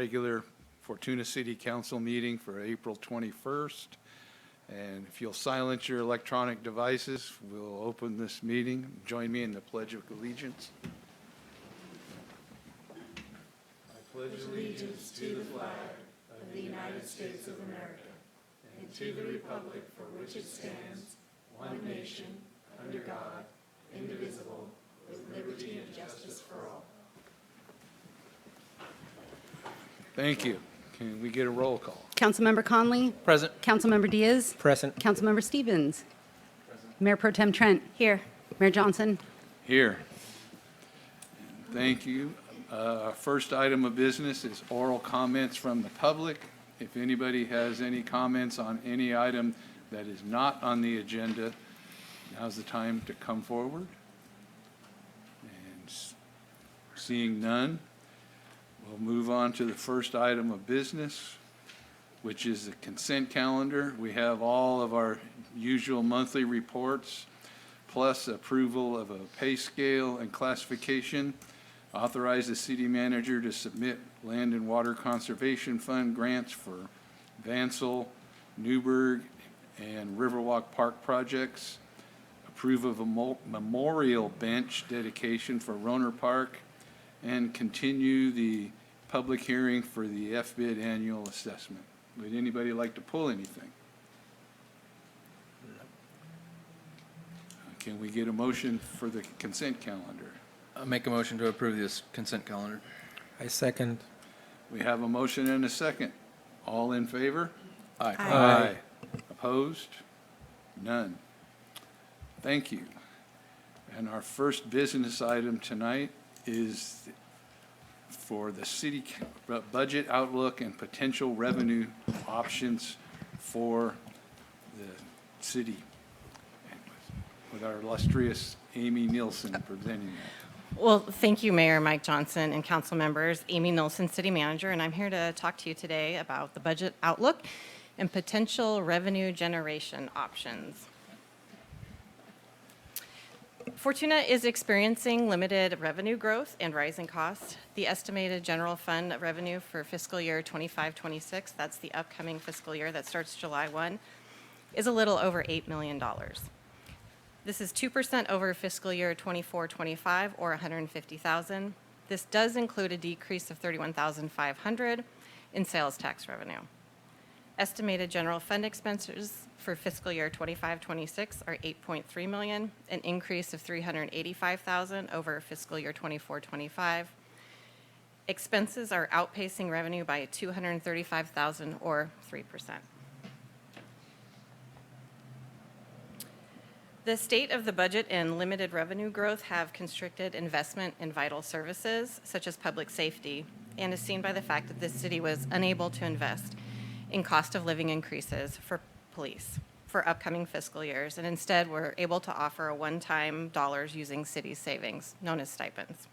regular Fortuna City Council meeting for April 21st. And if you'll silence your electronic devices, we'll open this meeting. Join me in the Pledge of Allegiance. I pledge allegiance to the flag of the United States of America and to the republic for which it stands, one nation, under God, indivisible, with liberty and justice for all. Thank you. Can we get a roll call? Councilmember Conley? Present. Councilmember Diaz? Present. Councilmember Stevens? Present. Mayor Pro Tem Trent? Here. Mayor Johnson? Here. Thank you. First item of business is oral comments from the public. If anybody has any comments on any item that is not on the agenda, now's the time to come forward. And seeing none, we'll move on to the first item of business, which is the consent calendar. We have all of our usual monthly reports, plus approval of a pay scale and classification. Authorize the city manager to submit Land and Water Conservation Fund grants for Vansel, Newburgh, and Riverwalk Park projects. Approve of a memorial bench dedication for Roner Park, and continue the public hearing for the FBID annual assessment. Would anybody like to pull anything? Can we get a motion for the consent calendar? I'll make a motion to approve this consent calendar. I second. We have a motion and a second. All in favor? Aye. Aye. Opposed? None. Thank you. And our first business item tonight is for the city budget outlook and potential revenue options for the city, with our illustrious Amy Nielsen presenting that. Well, thank you, Mayor Mike Johnson and council members. Amy Nielsen, City Manager, and I'm here to talk to you today about the budget outlook and potential revenue generation options. Fortuna is experiencing limited revenue growth and rising costs. The estimated general fund revenue for fiscal year 25-26, that's the upcoming fiscal year that starts July 1, is a little over $8 million. This is 2% over fiscal year 24-25, or $150,000. This does include a decrease of $31,500 in sales tax revenue. Estimated general fund expenses for fiscal year 25-26 are $8.3 million, an increase of $385,000 over fiscal year 24-25. Expenses are outpacing revenue by $235,000, or 3%. The state of the budget and limited revenue growth have constricted investment in vital services, such as public safety, and is seen by the fact that this city was unable to invest in cost of living increases for police for upcoming fiscal years, and instead we're able to offer a one-time dollars using city savings, known as stipends.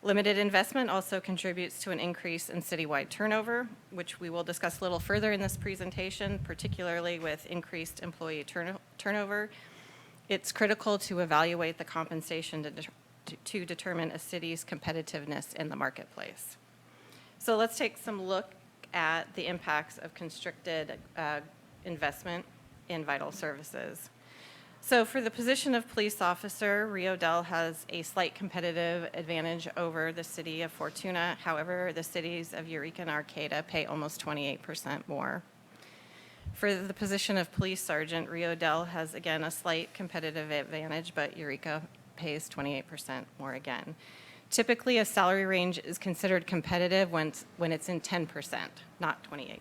Limited investment also contributes to an increase in citywide turnover, which we will discuss a little further in this presentation, particularly with increased employee turnover. It's critical to evaluate the compensation to determine a city's competitiveness in the marketplace. So let's take some look at the impacts of constricted investment in vital services. So for the position of police officer, Rio Dell has a slight competitive advantage over the city of Fortuna. However, the cities of Eureka and Arcata pay almost 28% more. For the position of police sergeant, Rio Dell has, again, a slight competitive advantage, but Eureka pays 28% more again. Typically, a salary range is considered competitive when it's in 10%, not 28%.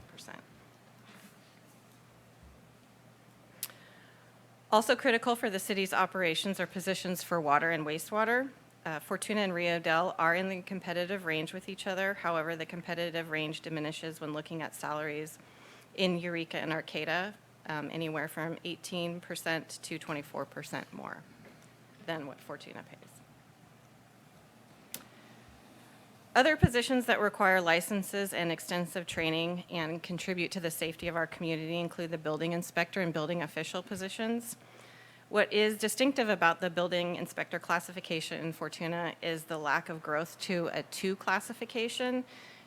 Also critical for the city's operations are positions for water and wastewater. Fortuna and Rio Dell are in the competitive range with each other. However, the competitive range diminishes when looking at salaries in Eureka and Arcata, anywhere from 18% to 24% more than what Fortuna pays. Other positions that require licenses and extensive training and contribute to the safety of our community include the building inspector and building official positions. What is distinctive about the building inspector classification in Fortuna is the lack of growth to a 2 classification.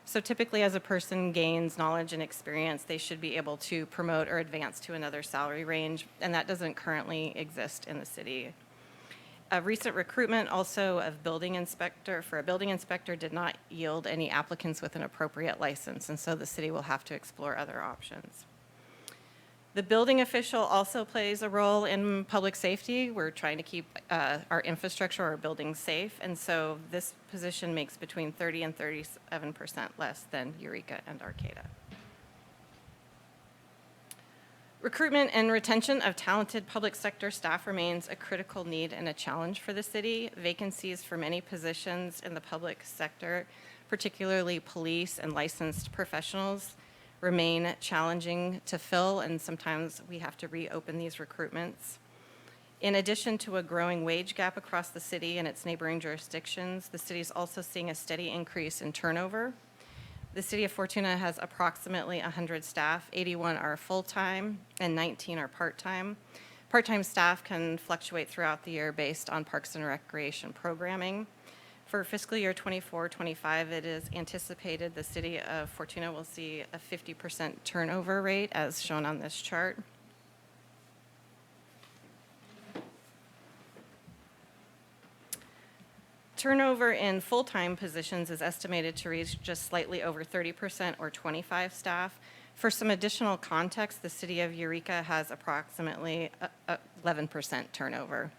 So typically, as a person gains knowledge and experience, they should be able to promote or advance to another salary range, and that doesn't currently exist in the city. A recent recruitment also of for a building inspector did not yield any applicants with an appropriate license, and so the city will have to explore other options. The building official also plays a role in public safety. We're trying to keep our infrastructure, our buildings safe, and so this position makes between 30 and 37% less than Eureka and Arcata. Recruitment and retention of talented public sector staff remains a critical need and a challenge for the city. Vacancies for many positions in the public sector, particularly police and licensed professionals, remain challenging to fill, and sometimes we have to reopen these recruitments. In addition to a growing wage gap across the city and its neighboring jurisdictions, the city is also seeing a steady increase in turnover. The city of Fortuna has approximately 100 staff, 81 are full-time and 19 are part-time. Part-time staff can fluctuate throughout the year based on parks and recreation programming. For fiscal year 24-25, it is anticipated the city of Fortuna will see a 50% turnover rate as shown on this chart. Turnover in full-time positions is estimated to reach just slightly over 30% or 25 staff. For some additional context, the city of Eureka has approximately 11% turnover.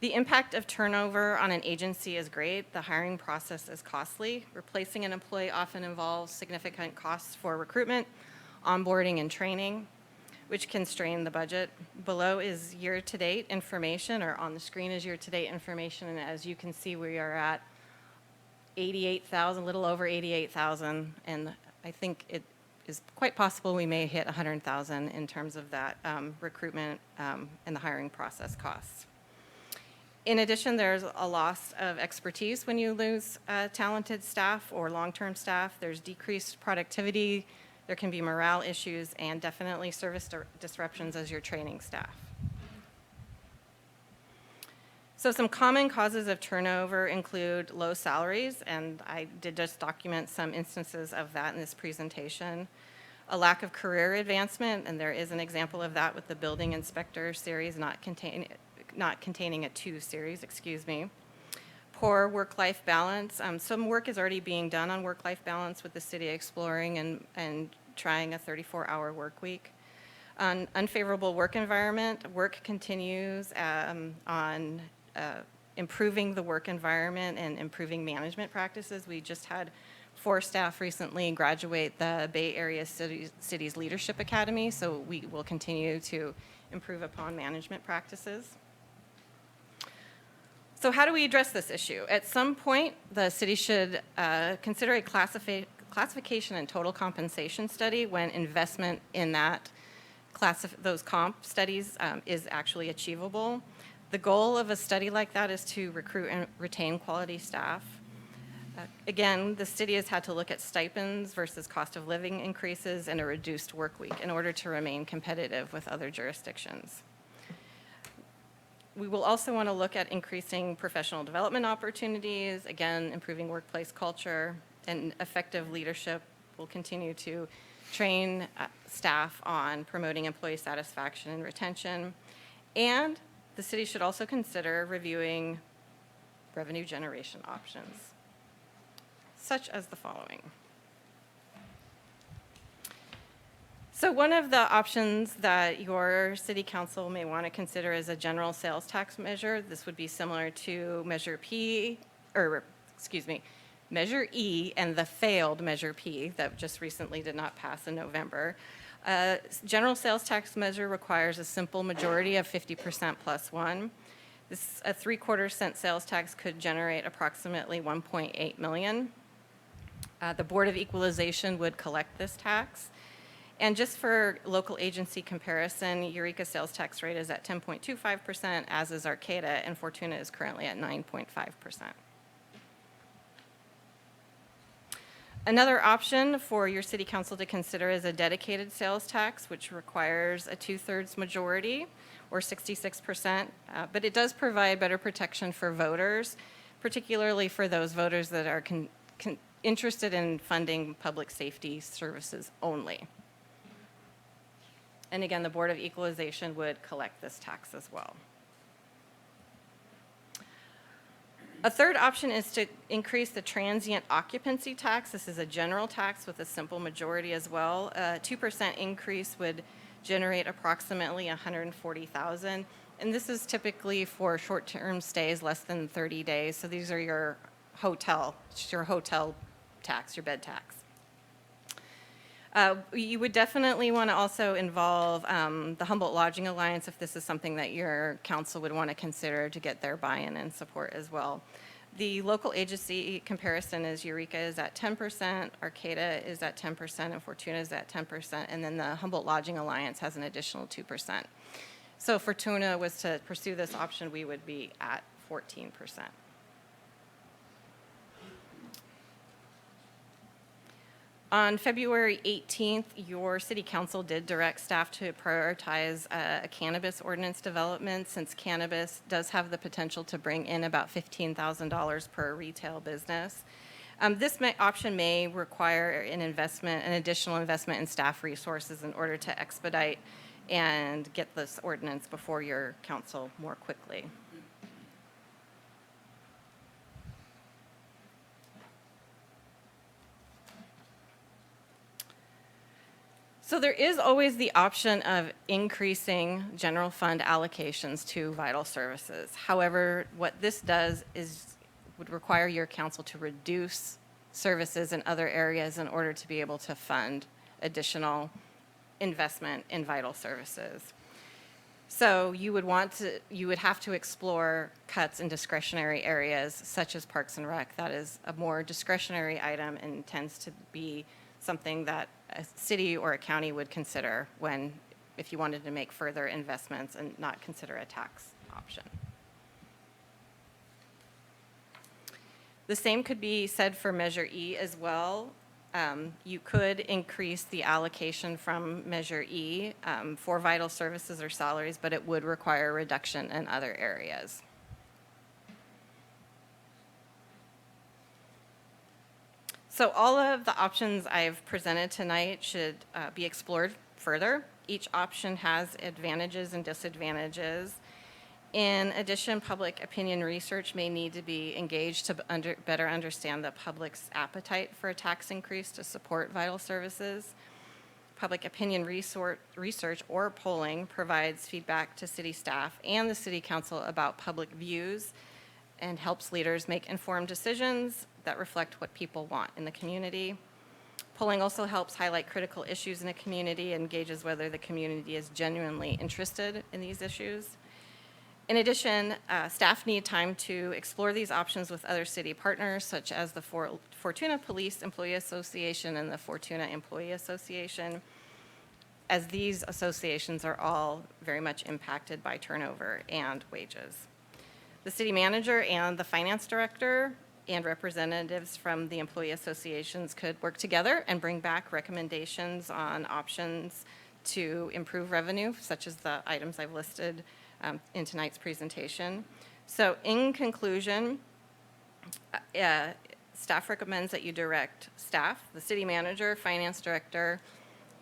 The impact of turnover on an agency is great. The hiring process is costly. Replacing an employee often involves significant costs for recruitment, onboarding, and training, which can strain the budget. Below is year-to-date information, or on the screen is year-to-date information, and as you can see, we are at 88,000, a little over 88,000, and I think it is quite possible we may hit 100,000 in terms of that recruitment and the hiring process costs. In addition, there's a loss of expertise when you lose talented staff or long-term staff. There's decreased productivity. There can be morale issues and definitely service disruptions as you're training staff. So some common causes of turnover include low salaries, and I did just document some instances of that in this presentation. A lack of career advancement, and there is an example of that with the building inspector series not containing a 2 series, excuse me. Poor work-life balance. Some work is already being done on work-life balance with the city exploring and trying a 34-hour work week. Unfavorable work environment. Work continues on improving the work environment and improving management practices. We just had 4 staff recently graduate the Bay Area Cities Leadership Academy, so we will continue to improve upon management practices. So how do we address this issue? At some point, the city should consider a classification and total compensation study when investment in those comp studies is actually achievable. The goal of a study like that is to recruit and retain quality staff. Again, the city has had to look at stipends versus cost of living increases and a reduced work week in order to remain competitive with other jurisdictions. We will also want to look at increasing professional development opportunities, again, improving workplace culture, and effective leadership. We'll continue to train staff on promoting employee satisfaction and retention. And the city should also consider reviewing revenue generation options, such as the following. So one of the options that your city council may want to consider is a general sales tax measure. This would be similar to Measure E and the failed Measure P that just recently did not pass in November. General sales tax measure requires a simple majority of 50% plus 1. A 3/4 cent sales tax could generate approximately $1.8 million. The Board of Equalization would collect this tax. And just for local agency comparison, Eureka sales tax rate is at 10.25%, as is Arcata, and Fortuna is currently at 9.5%. Another option for your city council to consider is a dedicated sales tax, which requires a 2/3 majority or 66%, but it does provide better protection for voters, particularly for those voters that are interested in funding public safety services only. And again, the Board of Equalization would collect this tax as well. A third option is to increase the transient occupancy tax. This is a general tax with a simple majority as well. A 2% increase would generate approximately $140,000. And this is typically for short-term stays less than 30 days. So these are your hotel tax, your bed tax. You would definitely want to also involve the Humboldt Lodging Alliance if this is something that your council would want to consider to get their buy-in and support as well. The local agency comparison is Eureka is at 10%, Arcata is at 10%, and Fortuna is at 10%, and then the Humboldt Lodging Alliance has an additional 2%. So if Fortuna was to pursue this option, we would be at 14%. On February 18th, your city council did direct staff to prioritize a cannabis ordinance development, since cannabis does have the potential to bring in about $15,000 per retail business. This option may require an additional investment in staff resources in order to expedite and get this ordinance before your council more quickly. So there is always the option of increasing general fund allocations to vital services. However, what this does is would require your council to reduce services in other areas in order to be able to fund additional investment in vital services. So you would have to explore cuts in discretionary areas such as Parks and Rec. That is a more discretionary item and tends to be something that a city or a county would consider if you wanted to make further investments and not consider a tax option. The same could be said for Measure E as well. You could increase the allocation from Measure E for vital services or salaries, but it would require a reduction in other areas. So all of the options I've presented tonight should be explored further. Each option has advantages and disadvantages. In addition, public opinion research may need to be engaged to better understand the public's appetite for a tax increase to support vital services. Public opinion research or polling provides feedback to city staff and the city council about public views and helps leaders make informed decisions that reflect what people want in the community. Polling also helps highlight critical issues in a community and gauges whether the community is genuinely interested in these issues. In addition, staff need time to explore these options with other city partners, such as the Fortuna Police Employee Association and the Fortuna Employee Association, as these associations are all very much impacted by turnover and wages. The city manager and the finance director and representatives from the employee associations could work together and bring back recommendations on options to improve revenue, such as the items I've listed in tonight's presentation. So in conclusion, staff recommends that you direct staff, the city manager, finance director,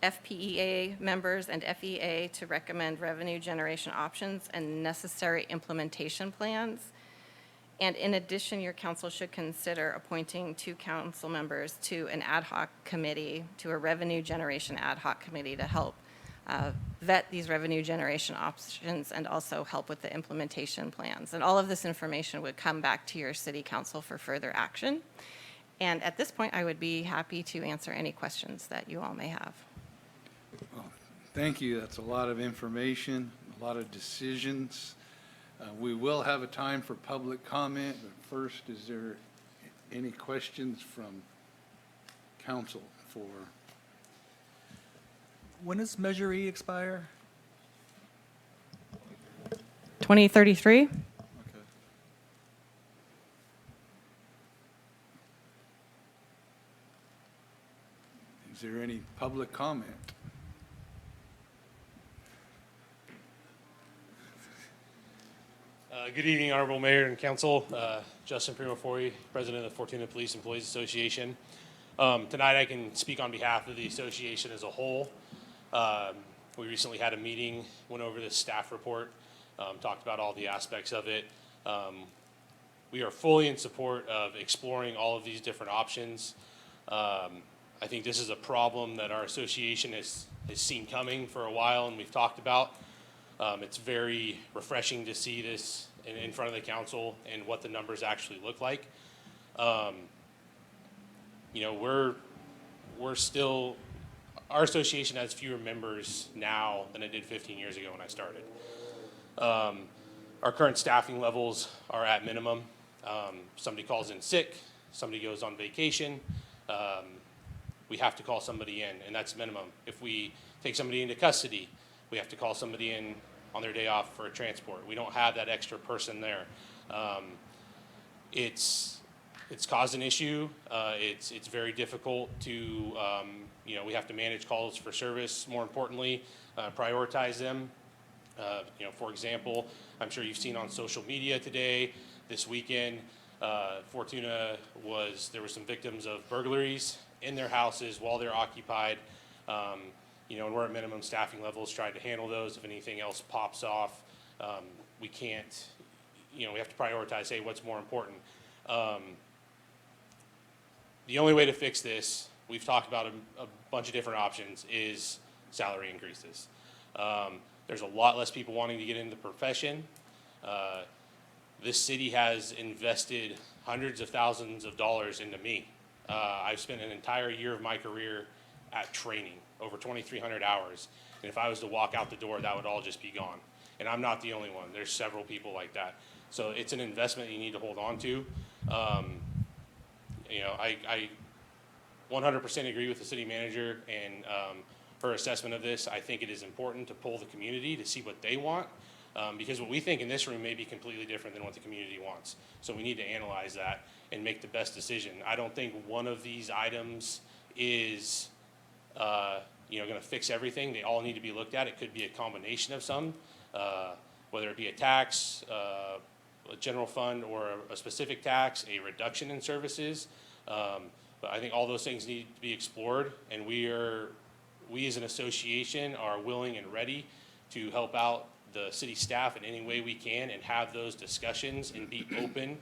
FPEA members, and FEA to recommend revenue generation options and necessary implementation plans. And in addition, your council should consider appointing 2 council members to an ad hoc committee, to a revenue generation ad hoc committee to help vet these revenue generation options and also help with the implementation plans. And all of this information would come back to your city council for further action. And at this point, I would be happy to answer any questions that you all may have. Well, thank you. That's a lot of information, a lot of decisions. We will have a time for public comment, but first, is there any questions from council for? When does Measure E expire? 2033? Okay. Is there any public comment? Good evening, Honorable Mayor and Council. Justin Primafori, President of the Fortuna Police Employees Association. Tonight I can speak on behalf of the association as a whole. We recently had a meeting, went over the staff report, talked about all the aspects of it. We are fully in support of exploring all of these different options. I think this is a problem that our association has seen coming for a while and we've talked about. It's very refreshing to see this in front of the council and what the numbers actually look like. You know, we're still, our association has fewer members now than it did 15 years ago when I started. Our current staffing levels are at minimum. Somebody calls in sick, somebody goes on vacation, we have to call somebody in, and that's minimum. If we take somebody into custody, we have to call somebody in on their day off for a transport. We don't have that extra person there. It's caused an issue. It's very difficult to, you know, we have to manage calls for service, more importantly, prioritize them. You know, for example, I'm sure you've seen on social media today, this weekend, Fortuna there were some victims of burglaries in their houses while they're occupied. You know, and we're at minimum staffing levels trying to handle those. If anything else pops off, we can't, you know, we have to prioritize, hey, what's more important. The only way to fix this, we've talked about a bunch of different options, is salary increases. There's a lot less people wanting to get into the profession. This city has invested hundreds of thousands of dollars into me. I've spent an entire year of my career at training, over 2,300 hours. And if I was to walk out the door, that would all just be gone. And I'm not the only one. There's several people like that. So it's an investment you need to hold on to. You know, I 100% agree with the city manager and her assessment of this. I think it is important to poll the community to see what they want, because what we think in this room may be completely different than what the community wants. So we need to analyze that and make the best decision. I don't think one of these items is you know, going to fix everything. They all need to be looked at. It could be a combination of some, whether it be a tax, a general fund, or a specific tax, a reduction in services. But I think all those things need to be explored, and we as an association are willing and ready to help out the city staff in any way we can and have those discussions and be open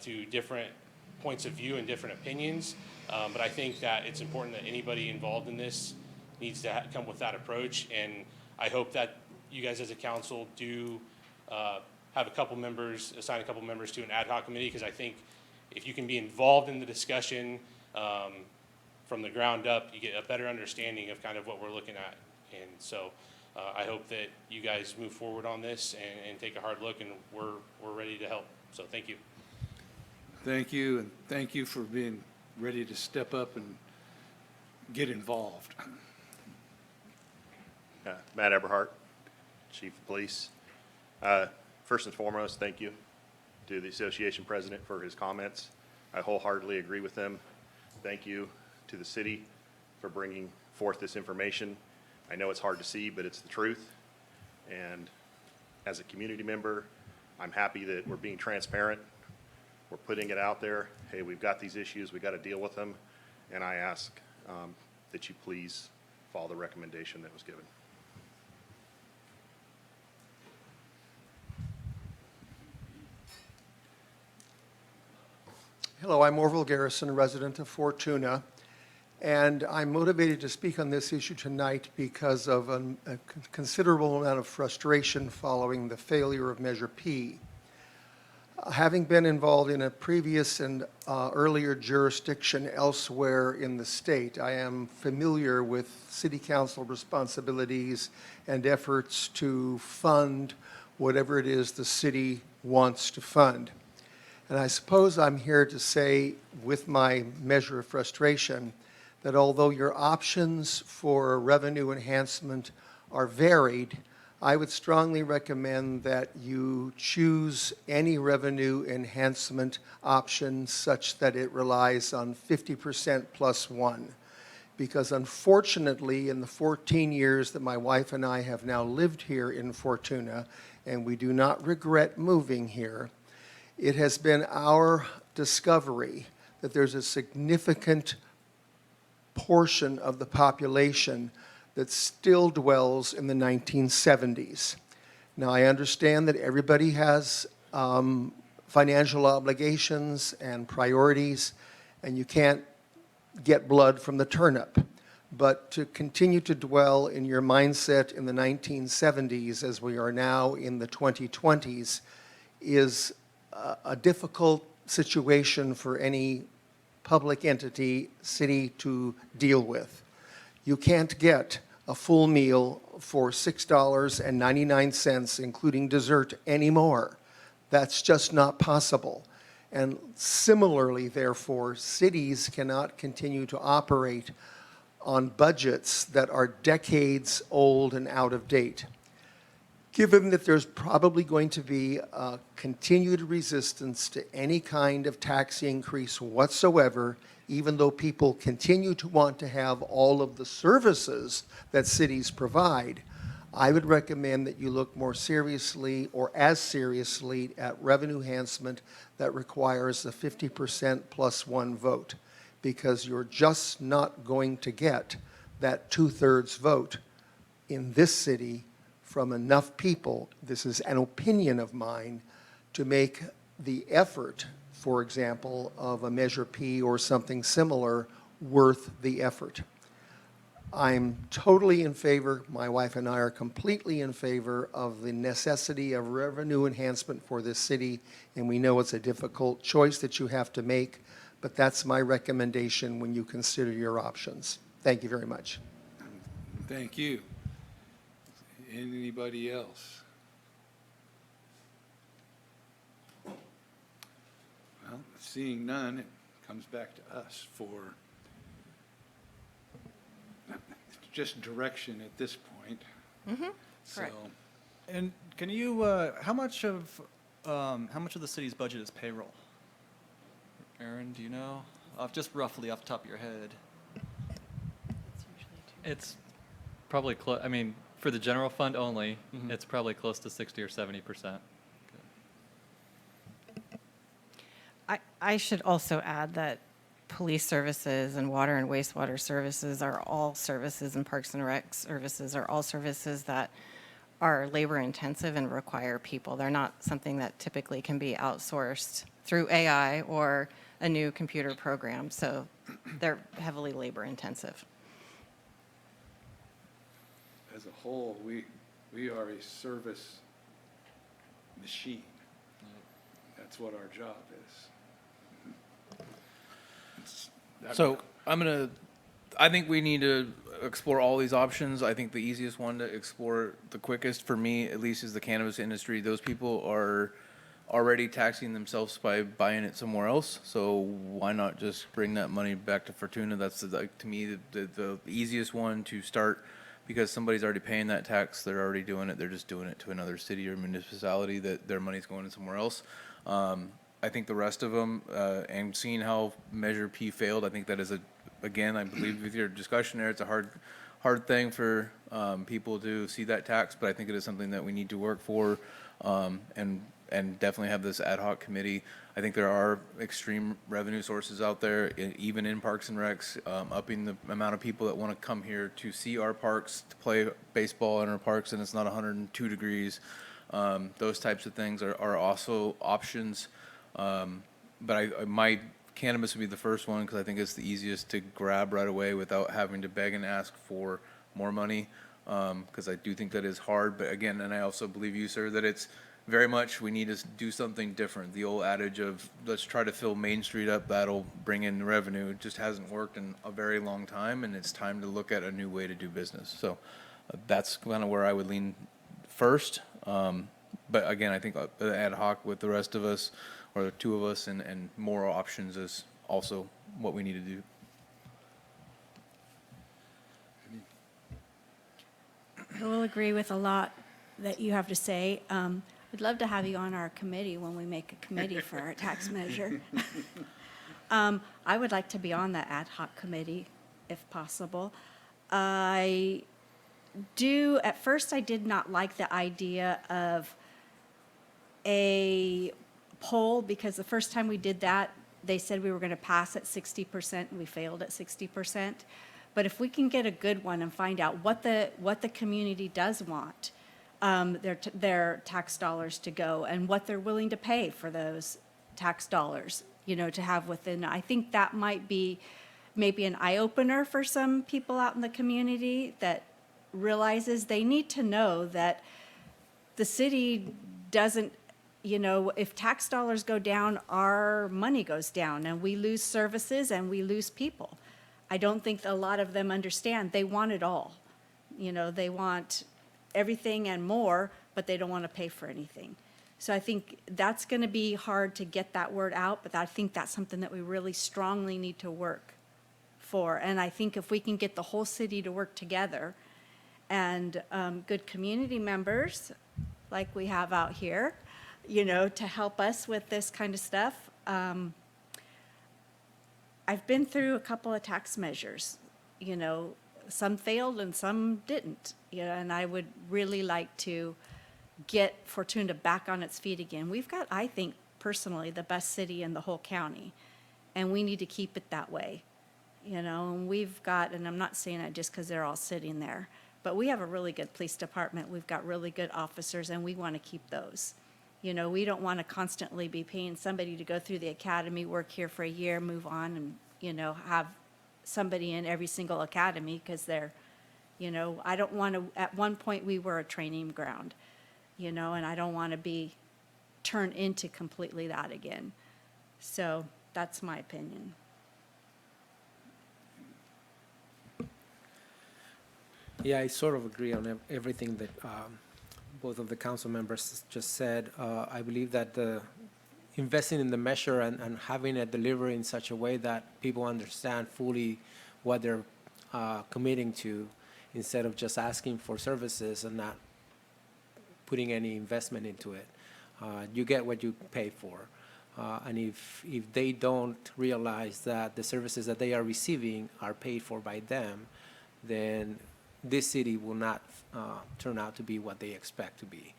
to different points of view and different opinions. But I think that it's important that anybody involved in this needs to come with that approach. And I hope that you guys as a council do have a couple members, assign a couple members to an ad hoc committee, because I think if you can be involved in the discussion from the ground up, you get a better understanding of kind of what we're looking at. And so I hope that you guys move forward on this and take a hard look, and we're ready to help. So thank you. Thank you, and thank you for being ready to step up and get involved. Matt Eberhardt, Chief of Police. First and foremost, thank you to the association president for his comments. I wholeheartedly agree with them. Thank you to the city for bringing forth this information. I know it's hard to see, but it's the truth. And as a community member, I'm happy that we're being transparent. We're putting it out there. Hey, we've got these issues. We've got to deal with them. And I ask that you please follow the recommendation that was given. Hello, I'm Orville Garrison, resident of Fortuna, and I'm motivated to speak on this issue tonight because of a considerable amount of frustration following the failure of Measure P. Having been involved in a previous and earlier jurisdiction elsewhere in the state, I am familiar with city council responsibilities and efforts to fund whatever it is the city wants to fund. And I suppose I'm here to say, with my measure of frustration, that although your options for revenue enhancement are varied, I would strongly recommend that you choose any revenue enhancement option such that it relies on 50% plus one. because unfortunately, in the 14 years that my wife and I have now lived here in Fortuna, and we do not regret moving here, it has been our discovery that there's a significant portion of the population that still dwells in the 1970s. Now, I understand that everybody has financial obligations and priorities, and you can't get blood from the turnip. But to continue to dwell in your mindset in the 1970s as we are now in the 2020s is a difficult situation for any public entity, city to deal with. You can't get a full meal for $6.99, including dessert, anymore. That's just not possible. And similarly, therefore, cities cannot continue to operate on budgets that are decades old and out of date. Given that there's probably going to be a continued resistance to any kind of tax increase whatsoever, even though people continue to want to have all of the services that cities provide, I would recommend that you look more seriously or as seriously at revenue enhancement that requires a 50% plus one vote, because you're just not going to get that 2/3 vote in this city from enough people, this is an opinion of mine, to make the effort, for example, of a Measure P or something similar worth the effort. I'm totally in favor, my wife and I are completely in favor of the necessity of revenue enhancement for this city, and we know it's a difficult choice that you have to make, but that's my recommendation when you consider your options. Thank you very much. Thank you. Anybody else? Well, seeing none, it comes back to us for just direction at this point. Correct. So, And can you, how much of the city's budget is payroll? Aaron, do you know? Just roughly off the top of your head. It's probably close, I mean, for the general fund only, Mhm. it's probably close to 60 or 70%. I should also add that police services and water and wastewater services are all services, and Parks and Rec services are all services that are labor intensive and require people. They're not something that typically can be outsourced through AI or a new computer program, so they're heavily labor intensive. as a whole, we are a service machine. That's what our job is. So I think we need to explore all these options. I think the easiest one to explore, the quickest for me at least, is the cannabis industry. Those people are already taxing themselves by buying it somewhere else. So why not just bring that money back to Fortuna? That's to me the easiest one to start, because somebody's already paying that tax. They're already doing it. They're just doing it to another city or municipality that their money's going somewhere else. I think the rest of them, and seeing how Measure P failed, I think that is again, I believe with your discussion there, it's a hard thing for people to see that tax, but I think it is something that we need to work for, and definitely have this ad hoc committee. I think there are extreme revenue sources out there, even in Parks and Recs, upping the amount of people that want to come here to see our parks, to play baseball in our parks, and it's not 102 degrees. Those types of things are also options. But my cannabis would be the first one, because I think it's the easiest to grab right away without having to beg and ask for more money, because I do think that is hard. But again, and I also believe you, sir, that it's very much we need to do something different. The old adage of let's try to fill Main Street up, that'll bring in revenue, it just hasn't worked in a very long time, and it's time to look at a new way to do business. So that's kind of where I would lean first. But again, I think ad hoc with the rest of us, or the two of us, and more options is also what we need to do. I will agree with a lot that you have to say. I'd love to have you on our committee when we make a committee for our tax measure. I would like to be on that ad hoc committee. if possible. At first, I did not like the idea of a poll, because the first time we did that, they said we were going to pass at 60%, and we failed at 60%. But if we can get a good one and find out what the community does want, their tax dollars to go, and what they're willing to pay for those tax dollars, to have within, I think that might be maybe an eye-opener for some people out in the community that realizes they need to know that the city doesn't, if tax dollars go down, our money goes down, and we lose services and we lose people. I don't think a lot of them understand. They want it all. They want everything and more, but they don't want to pay for anything. So I think that's going to be hard to get that word out, but I think that's something that we really strongly need to work for. And I think if we can get the whole city to work together, and good community members like we have out here, to help us with this kind of stuff. I've been through a couple of tax measures, some failed and some didn't, and I would really like to get Fortuna back on its feet again. We've got, I think, personally, the best city in the whole county, and we need to keep it that way, and we've got, and I'm not saying that just because they're all sitting there, but we have a really good police department. We've got really good officers, and we want to keep those. We don't want to constantly be paying somebody to go through the academy, work here for a year, move on, and, have somebody in every single academy, because they're, I don't want to, at one point we were a training ground, and I don't want to be turned into completely that again. So that's my opinion. Yeah, I sort of agree on everything that both of the council members just said. I believe that investing in the measure and having it deliver in such a way that people understand fully what they're committing to, instead of just asking for services and not putting any investment into it. You get what you pay for. And if they don't realize that the services that they are receiving are paid for by them, then this city will not turn out to be what they expect to be.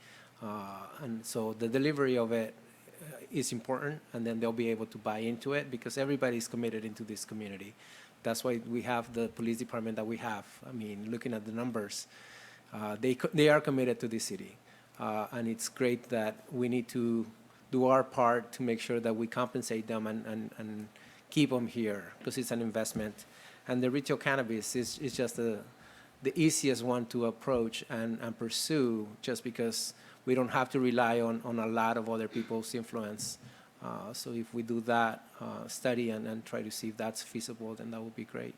And so the delivery of it is important, and then they'll be able to buy into it, because everybody's committed into this community. That's why we have the police department that we have. I mean, looking at the numbers, they are committed to this city. And it's great that we need to do our part to make sure that we compensate them and keep them here, because it's an investment. And the retail cannabis is just the easiest one to approach and pursue, just because we don't have to rely on a lot of other people's influence. So if we do that study and try to see if that's feasible, then that would be great.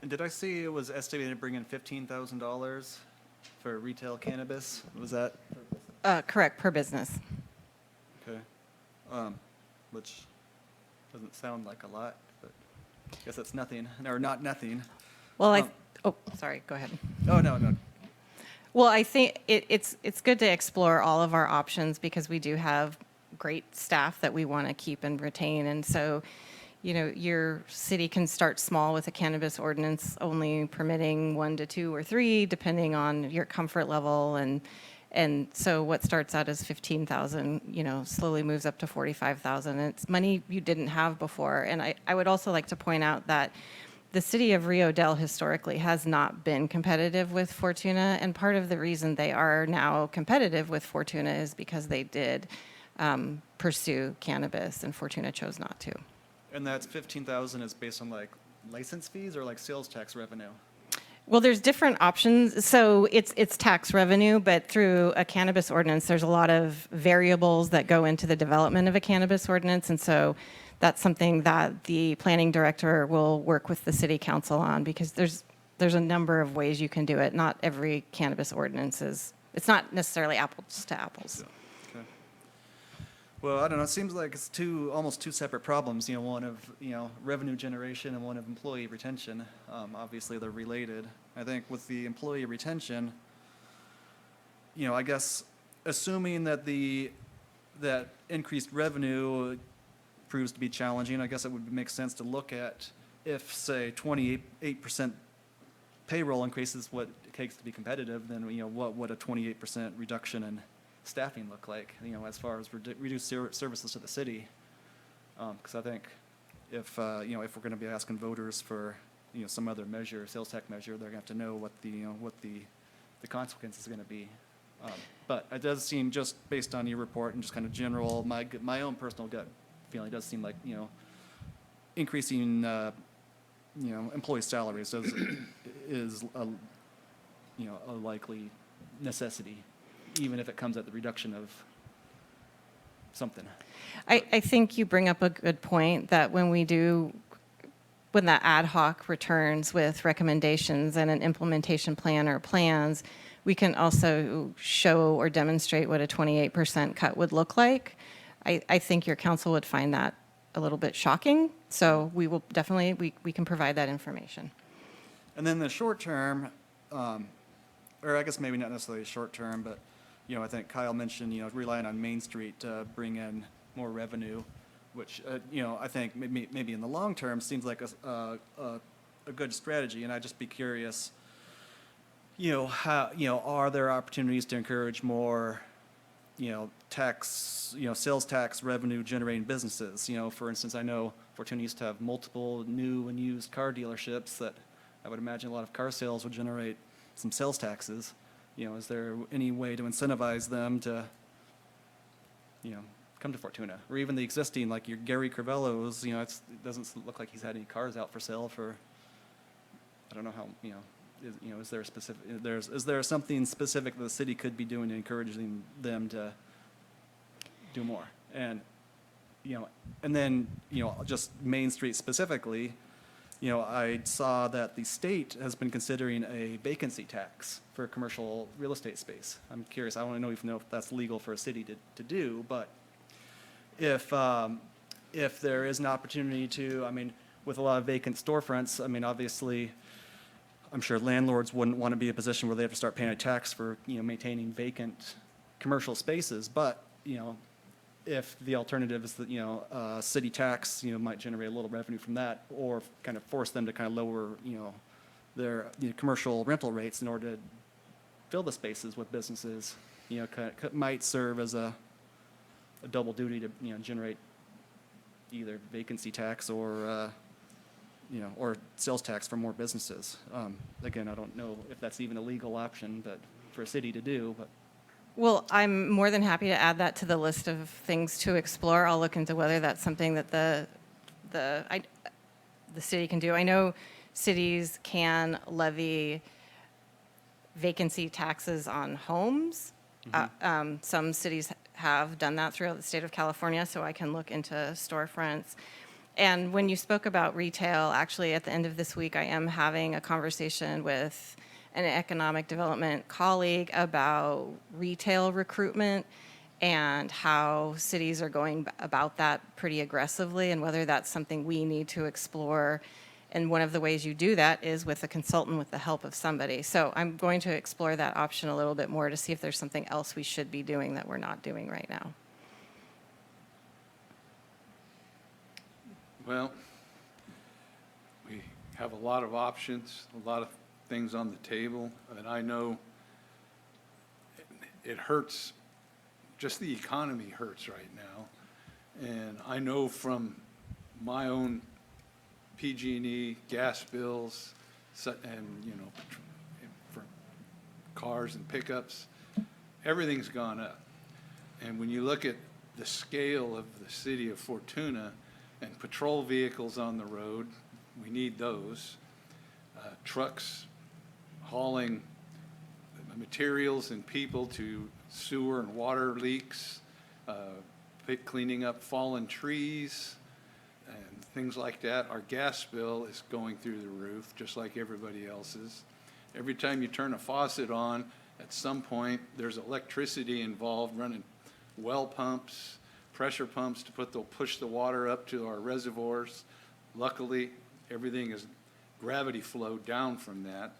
And did I see it was estimated to bring in $15,000 for retail cannabis? Was that? Correct, per business. Okay. Which doesn't sound like a lot, but I guess that's nothing, or not nothing. Well, sorry, go ahead. Oh, no. Well, I think it's good to explore all of our options, because we do have great staff that we want to keep and retain. And so, your city can start small with a cannabis ordinance only permitting 1 to 2 or 3, depending on your comfort level. And so what starts out as 15,000, slowly moves up to 45,000. It's money you didn't have before. And I would also like to point out that the city of Rio Dell historically has not been competitive with Fortuna, and part of the reason they are now competitive with Fortuna is because they did pursue cannabis, and Fortuna chose not to. And that's 15,000 is based on like license fees or like sales tax revenue? Well, there's different options. So it's tax revenue, but through a cannabis ordinance, there's a lot of variables that go into the development of a cannabis ordinance, and so that's something that the planning director will work with the city council on, because there's a number of ways you can do it. Not every cannabis ordinance it's not necessarily apples to apples. Okay. Well, I don't know. It seems like it's almost two separate problems. One of revenue generation and one of employee retention. Obviously, they're related. I think with the employee retention, I guess assuming that that increased revenue proves to be challenging, I guess it would make sense to look at if, say, 28% payroll increase is what it takes to be competitive, then, what would a 28% reduction in staffing look like, as far as reduced services to the city? Because I think if we're going to be asking voters for, some other measure, sales tax measure, they're going to have to know what the consequence is going to be. But it does seem, just based on your report and just kind of general, my own personal gut feeling, it does seem like, increasing, employee salaries is a likely necessity, even if it comes at the reduction of something. I think you bring up a good point that when that ad hoc returns with recommendations and an implementation plan or plans, we can also show or demonstrate what a 28% cut would look like. I think your council would find that a little bit shocking, so we will definitely, we can provide that information. And then the short term, or I guess maybe not necessarily short term, but, I think Kyle mentioned, relying on Main Street to bring in more revenue, which, I think maybe in the long term seems like a good strategy. And I'd just be curious, how, are there opportunities to encourage more, sales tax revenue generating businesses? For instance, I know Fortuna used to have multiple new and used car dealerships that I would imagine a lot of car sales would generate some sales taxes. Is there any way to incentivize them to, come to Fortuna? Or even the existing, like your Gary Crivello's, it doesn't look like he's had any cars out for sale for, I don't know how, is there a specific, is there something specific the city could be doing to encouraging them to do more? And, and then, just Main Street specifically, I saw that the state has been considering a vacancy tax for commercial real estate space. I'm curious, I want to know if that's legal for a city to do, but if there is an opportunity to, with a lot of vacant storefronts, obviously, I'm sure landlords wouldn't want to be in a position where they have to start paying a tax for, maintaining vacant commercial spaces, but, if the alternative is that, city tax, might generate a little revenue from that, or kind of force them to kind of lower, their commercial rental rates in order to fill the spaces with businesses, might serve as a double duty to, generate either vacancy tax or, or sales tax for more businesses. Again, I don't know if that's even a legal option, but for a city to do, but. Well, I'm more than happy to add that to the list of things to explore. I'll look into whether that's something that the city can do. I know cities can levy vacancy taxes on homes. Some cities have done that throughout the state of California, so I can look into storefronts. And when you spoke about retail, actually at the end of this week, I am having a conversation with an economic development colleague about retail recruitment and how cities are going about that pretty aggressively, and whether that's something we need to explore. And one of the ways you do that is with a consultant with the help of somebody. So I'm going to explore that option a little bit more to see if there's something else we should be doing that we're not doing right now. Well, we have a lot of options, a lot of things on the table, and I know it hurts, just the economy hurts right now. And I know from my own PG&E, gas bills, and, for cars and pickups, everything's gone up. And when you look at the scale of the city of Fortuna and patrol vehicles on the road, we need those. Trucks hauling materials and people to sewer and water leaks, cleaning up fallen trees, and things like that. Our gas bill is going through the roof, just like everybody else's. Every time you turn a faucet on, at some point, there's electricity involved, running well pumps, pressure pumps to push the water up to our reservoirs. Luckily, everything is gravity flow down from that,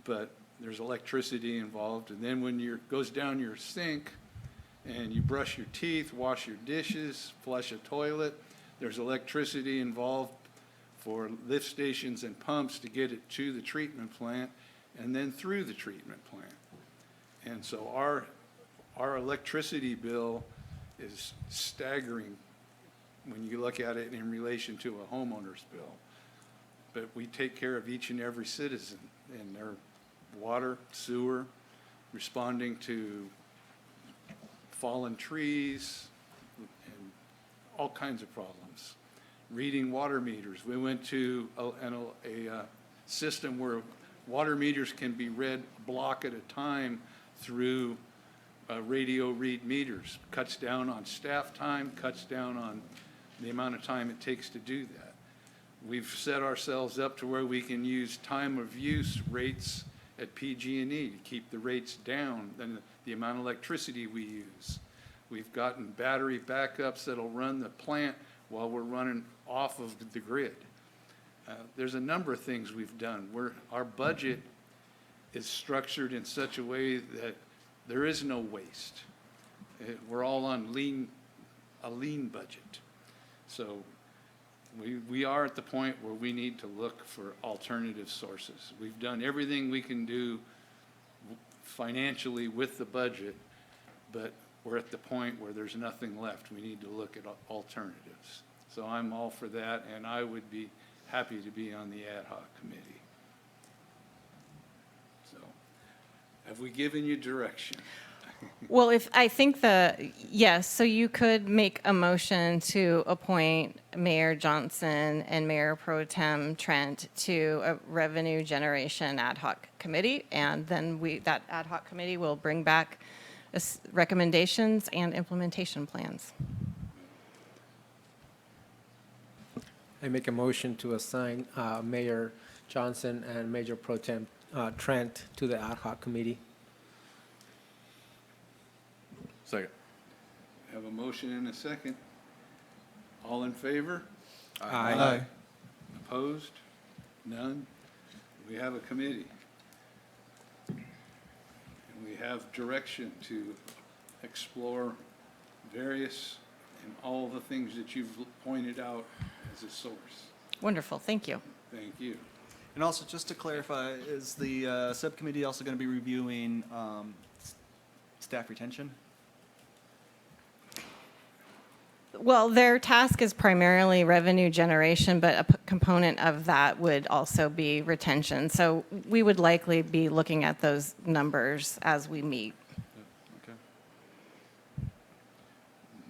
but there's electricity involved. And then when it goes down your sink and you brush your teeth, wash your dishes, flush a toilet, there's electricity involved for lift stations and pumps to get it to the treatment plant and then through the treatment plant. And so our electricity bill is staggering when you look at it in relation to a homeowner's bill. But we take care of each and every citizen in their water, sewer, responding to fallen trees, and all kinds of problems. Reading water meters. We went to a system where water meters can be read a block at a time through radio read meters. Cuts down on staff time, cuts down on the amount of time it takes to do that. We've set ourselves up to where we can use time of use rates at PG&E to keep the rates down than the amount of electricity we use. We've gotten battery backups that'll run the plant while we're running off of the grid. There's a number of things we've done. Our budget is structured in such a way that there is no waste. We're all on a lean budget. So we are at the point where we need to look for alternative sources. We've done everything we can do financially with the budget, but we're at the point where there's nothing left. We need to look at alternatives. So I'm all for that, and I would be happy to be on the ad hoc committee. So, have we given you direction? Well, I think yes, so you could make a motion to appoint Mayor Johnson and Mayor Pro Tem Trent to a revenue generation ad hoc committee, and then that ad hoc committee will bring back recommendations and implementation plans. I make a motion to assign Mayor Johnson and Mayor Pro Tem Trent to the ad hoc committee. Second. Have a motion and a second. All in favor? Aye. Opposed? None? We have a committee. And we have direction to explore various and all the things that you've pointed out as a source. Wonderful, thank you. Thank you. And also, just to clarify, is the subcommittee also going to be reviewing staff retention? Well, their task is primarily revenue generation, but a component of that would also be retention. So we would likely be looking at those numbers as we meet. Okay.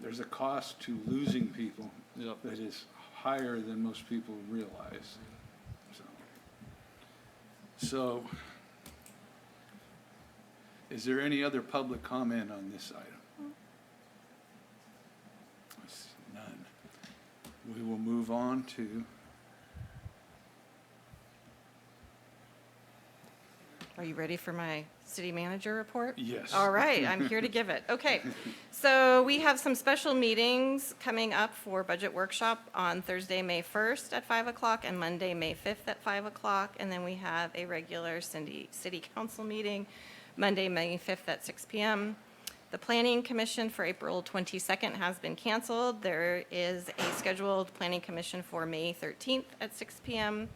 There's a cost to losing people that is higher than most people realize. So, is there any other public comment on this item? None. We will move on to, Are you ready for my city manager report? yes. All right, I'm here to give it. Okay, so we have some special meetings coming up for budget workshop on Thursday, May 1st at 5 o'clock and Monday, May 5th at 5 o'clock. And then we have a regular city council meeting Monday, May 5th at 6 p.m. The Planning Commission for April 22nd has been canceled. There is a scheduled Planning Commission for May 13th at 6 p.m.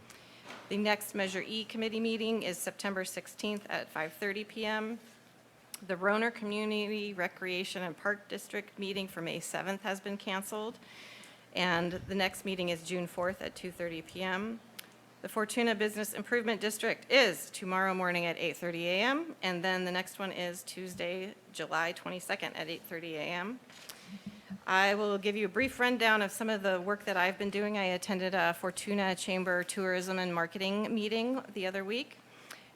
The next Measure E committee meeting is September 16th at 5:30 p.m. The Roner Community Recreation and Park District meeting for May 7th has been canceled. And the next meeting is June 4th at 2:30 p.m. The Fortuna Business Improvement District is tomorrow morning at 8:30 a.m. And then the next one is Tuesday, July 22nd at 8:30 a.m. I will give you a brief rundown of some of the work that I've been doing. I attended a Fortuna Chamber Tourism and Marketing meeting the other week.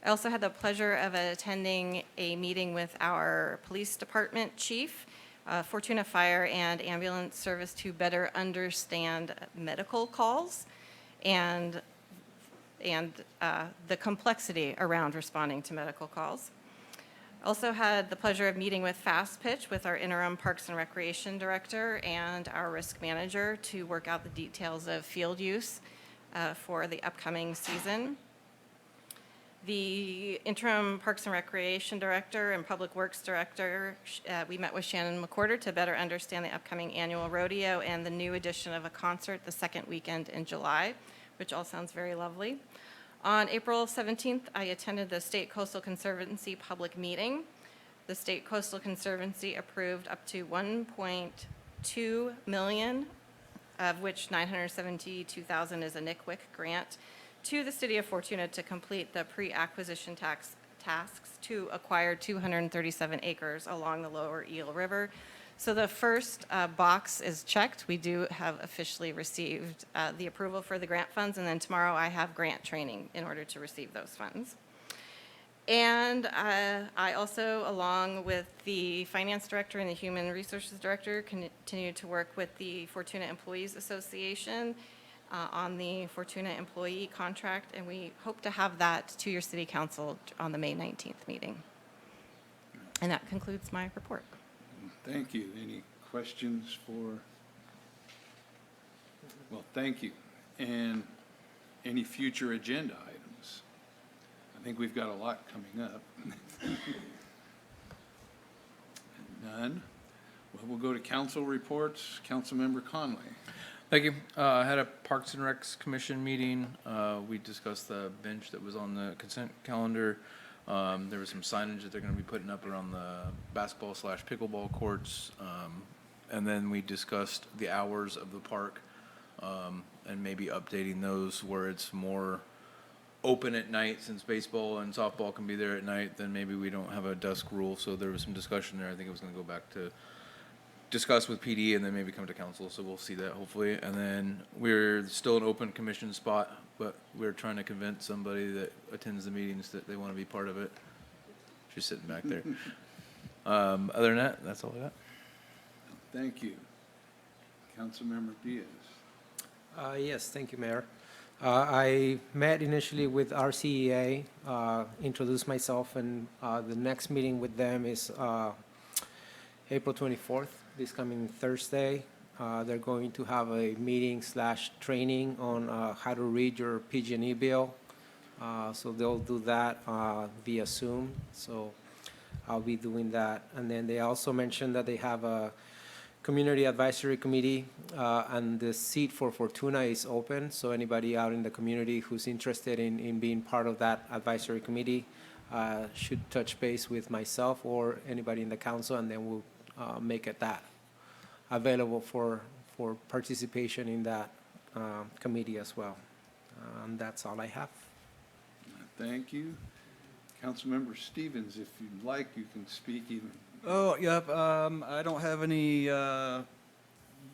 I also had the pleasure of attending a meeting with our police department chief, Fortuna Fire and Ambulance Service, to better understand medical calls and the complexity around responding to medical calls. Also had the pleasure of meeting with Fast Pitch with our interim Parks and Recreation Director and our risk manager to work out the details of field use for the upcoming season. The interim Parks and Recreation Director and Public Works Director, we met with Shannon McWhorter to better understand the upcoming annual rodeo and the new edition of a concert the second weekend in July. which all sounds very lovely. On April 17th, I attended the State Coastal Conservancy public meeting. The State Coastal Conservancy approved up to $1.2 million, of which $972,000 is a NICWIC grant, to the city of Fortuna to complete the pre-acquisition tasks to acquire 237 acres along the lower Eel River. So the first box is checked. We do have officially received the approval for the grant funds, and then tomorrow I have grant training in order to receive those funds. And I also, along with the finance director and the human resources director, continue to work with the Fortuna Employees Association on the Fortuna employee contract, and we hope to have that to your city council on the May 19th meeting. And that concludes my report. Thank you. Any questions for? Well, thank you. And any future agenda items? I think we've got a lot coming up. None. Well, we'll go to council reports. Councilmember Conley. Thank you. I had a Parks and Recs Commission meeting. We discussed the bench that was on the consent calendar. There was some signage that they're going to be putting up around the basketball/pickleball courts. And then we discussed the hours of the park and maybe updating those where it's more open at night, since baseball and softball can be there at night. Then maybe we don't have a dusk rule. So there was some discussion there. I think it was going to go back to discuss with PD and then maybe come to council, so we'll see that hopefully. And then we're still an open commission spot, but we're trying to convince somebody that attends the meetings that they want to be part of it. She's sitting back there. Other than that, that's all I got. Thank you. Councilmember Diaz. Yes, thank you, Mayor. I met initially with RCEA, introduced myself, and the next meeting with them is April 24th, this coming Thursday. They're going to have a meeting/training on how to read your PG&E bill. So they'll do that via Zoom. So I'll be doing that. And then they also mentioned that they have a community advisory committee, and the seat for Fortuna is open. So anybody out in the community who's interested in being part of that advisory committee should touch base with myself or anybody in the council, and then we'll make it that available for participation in that committee as well. And that's all I have. Thank you. Councilmember Stevens, if you'd like, you can speak even. Oh, yep. I don't have any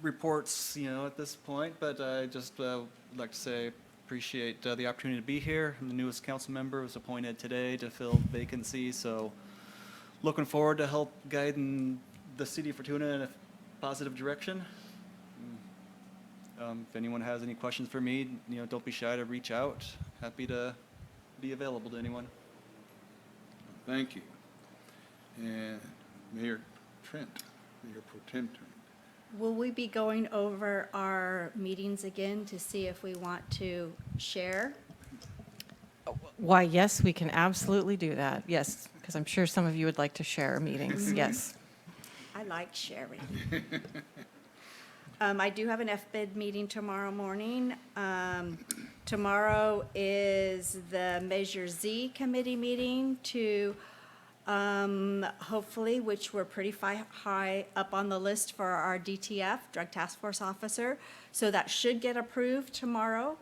reports, at this point, but I just would like to say appreciate the opportunity to be here. I'm the newest council member, was appointed today to fill the vacancy, so looking forward to help guiding the city of Fortuna in a positive direction. If anyone has any questions for me, don't be shy to reach out. Happy to be available to anyone. Thank you. And Mayor Trent, Mayor Pro Tem Trent. Will we be going over our meetings again to see if we want to share? Why, yes, we can absolutely do that. Yes, because I'm sure some of you would like to share meetings. Yes. I like sharing. I do have an FBID meeting tomorrow morning. Tomorrow is the Measure Z committee meeting to hopefully, which we're pretty high up on the list for our DTF, Drug Task Force Officer. So that should get approved tomorrow.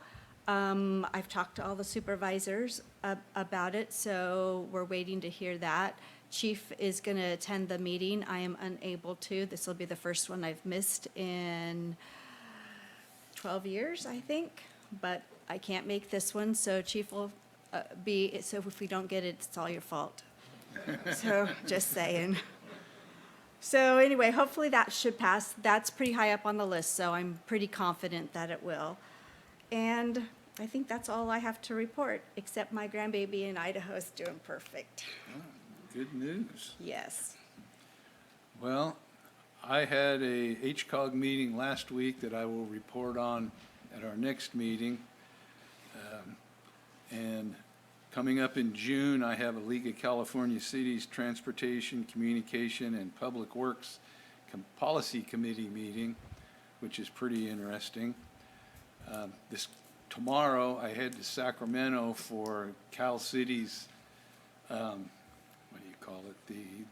I've talked to all the supervisors about it, so we're waiting to hear that. Chief is going to attend the meeting. I am unable to. This will be the first one I've missed in 12 years, I think, but I can't make this one, so Chief will so if we don't get it, it's all your fault. So, just saying. So anyway, hopefully that should pass. That's pretty high up on the list, so I'm pretty confident that it will. And I think that's all I have to report, except my grandbaby in Idaho is doing perfect. Good news. Yes. Well, I had a HCOG meeting last week that I will report on at our next meeting. And coming up in June, I have a League of California Cities Transportation, Communication, and Public Works Policy Committee meeting, which is pretty interesting. This tomorrow, I head to Sacramento for Cal City's, what do you call it?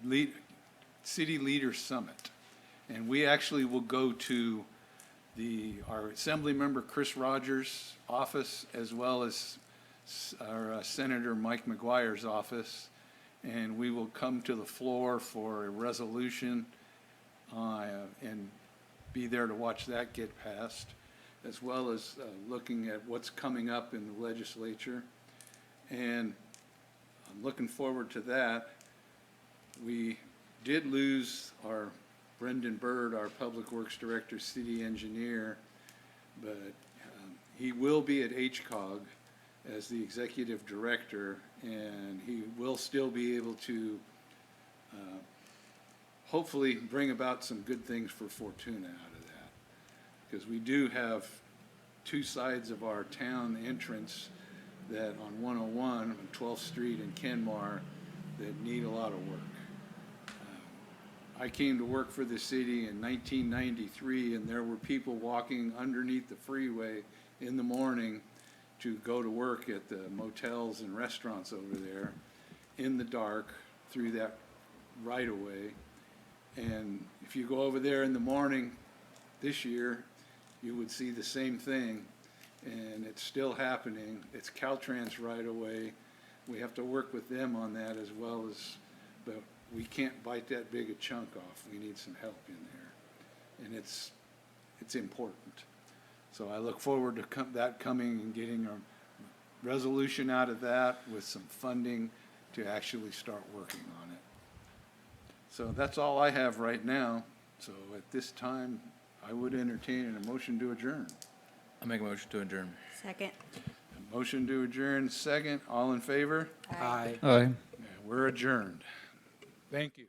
The City Leaders Summit. And we actually will go to our Assembly Member Chris Rogers' office, as well as our Senator Mike McGuire's office. And we will come to the floor for a resolution and be there to watch that get passed, as well as looking at what's coming up in the legislature. And I'm looking forward to that. We did lose our Brendan Bird, our Public Works Director, City Engineer, but he will be at HCOG as the Executive Director, and he will still be able to hopefully bring about some good things for Fortuna out of that. Because we do have two sides of our town entrance that on 101, on 12th Street and Kenmar, that need a lot of work. I came to work for the city in 1993, and there were people walking underneath the freeway in the morning to go to work at the motels and restaurants over there in the dark through that right-of-way. And if you go over there in the morning this year, you would see the same thing, and it's still happening. It's Caltrans right-of-way. We have to work with them on that as well as, but we can't bite that big a chunk off. We need some help in there, and it's important. So I look forward to that coming and getting a resolution out of that with some funding to actually start working on it. So that's all I have right now. So at this time, I would entertain a motion to adjourn. I'll make a motion to adjourn. Second. A motion to adjourn, second. All in favor? Aye. Yeah, we're adjourned. Thank you.